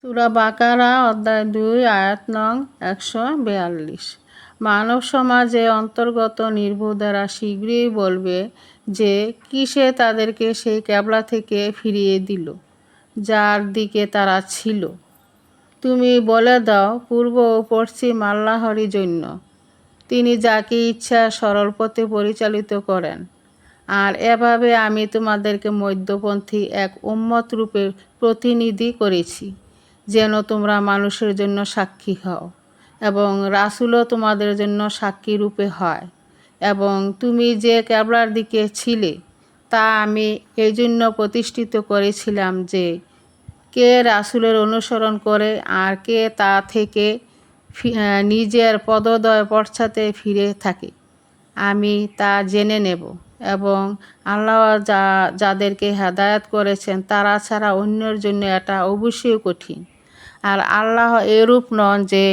সূরা বাকারা অধ্যায় 2 আয়াত নং 142। মানব সমাজে অন্তর্গত নির্বোধেরা শীঘ্রই বলবে যে কিসে তাদেরকে সেই ক্যাবলা থেকে ফিরিয়ে দিল যার দিকে তারা ছিল। তুমি বলে দাও, পূর্ব ও পশ্চিম আল্লাহরই জন্য, তিনি যাকে ইচ্ছা সরল পথে পরিচালিত করেন। আর এভাবে আমি তোমাদেরকে মধ্যপন্থী এক উম্মত রূপে প্রতিনিধি করেছি, যেন তোমরা মানুষের জন্য সাক্ষী হও এবং রাসূলও তোমাদের জন্য সাক্ষী রূপে হয়। এবং তুমি যে ক্যাবলার দিকে ছিলে তা আমি এই জন্য প্রতিষ্ঠিত করেছিলাম যে কে রাসূলের অনুসরণ করে আর কে তা থেকে নিজের পদদয় পশ্চাতে ফিরে থাকে আমি তা জেনে নেব। এবং আল্লাহ যাদেরকে হেদায়েত করেছেন তারা ছাড়া অন্যের জন্য এটা অবশ্যই কঠিন। আর আল্লাহ এরূপ নন যে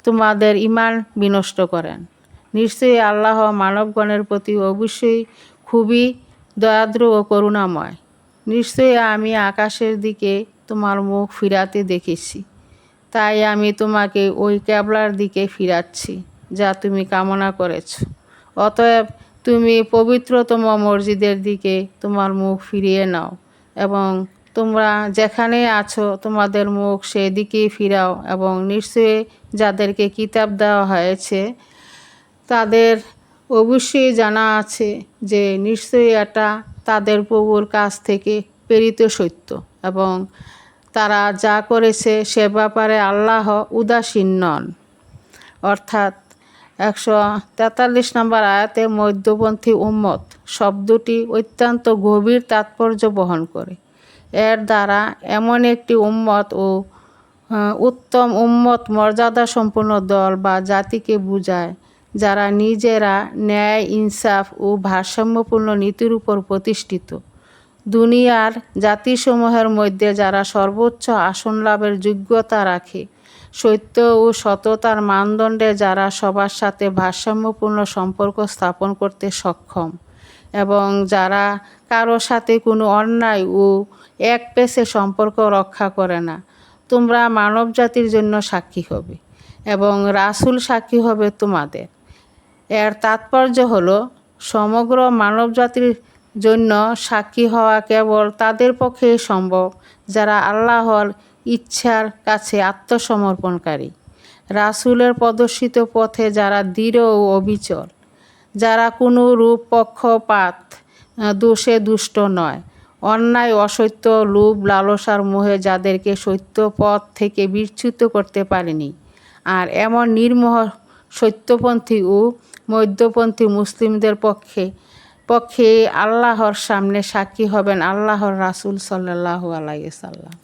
তোমাদের ঈমান বিনষ্ট করেন। নিশ্চয়ই আল্লাহ মানবগণের প্রতি অবশ্যই খুবই দয়াদ্র ও করুণাময়। নিশ্চয়ই আমি আকাশের দিকে তোমার মুখ ফিরাতে দেখেছি, তাই আমি তোমাকে ওই ক্যাবলার দিকে ফিরাচ্ছি যা তুমি কামনা করেছ। অতএব তুমি পবিত্রতম মসজিদের দিকে তোমার মুখ ফিরিয়ে নাও এবং তোমরা যেখানে আছো তোমাদের মুখ সেদিকেই ফিরাও। এবং নিশ্চয়ই যাদেরকে কিতাব দেওয়া হয়েছে তাদের অবশ্যই জানা আছে যে নিশ্চয়ই এটা তাদের প্রভুর কাছ থেকে প্রেরিত সত্য এবং তারা যা করেছে সে ব্যাপারে আল্লাহ উদাসীন নন। অর্থাৎ 143 নম্বর আয়াতে মধ্যপন্থী উম্মত শব্দটি অত্যন্ত গভীর তাৎপর্য বহন করে। এর দ্বারা এমন একটি উম্মত ও উত্তম উম্মত মর্যাদা সম্পন্ন দল বা জাতিকে বোঝায় যারা নিজেরা ন্যায়, ইনসাফ ও ভারসাম্যপূর্ণ নীতির উপর প্রতিষ্ঠিত। দুনিয়ার জাতিসমূহের মধ্যে যারা সর্বোচ্চ আসন লাভের যোগ্যতা রাখে, সত্য ও সততার মানদণ্ডে যারা সবার সাথে ভারসাম্যপূর্ণ সম্পর্ক স্থাপন করতে সক্ষম এবং যারা কারো সাথে কোনো অন্যায় ও একপেশে সম্পর্ক রক্ষা করে না। তোমরা মানব জাতির জন্য সাক্ষী হবে এবং রাসূল সাক্ষী হবে তোমাদের। এর তাৎপর্য হলো সমগ্র মানব জাতির জন্য সাক্ষী হওয়া কেবল তাদের পক্ষেই সম্ভব যারা আল্লাহর ইচ্ছার কাছে আত্মসমর্পণকারী, রাসূলের প্রদর্শিত পথে যারা দৃঢ় ও অবিচল, যারা কোনো রূপ পক্ষপাত দোষে দুষ্ট নয়, অন্যায়, অসত্য, লোভ, লালসার মোহে যাদেরকে সত্য পথ থেকে বিচ্যুত করতে পারেনি। আর এমন নির্মোহ সত্যপন্থী ও মধ্যপন্থী মুসলিমদের পক্ষে আল্লাহর সামনে সাক্ষী হবেন আল্লাহর রাসূল সাল্লাল্লাহু আলাইহি ওয়াসাল্লাম।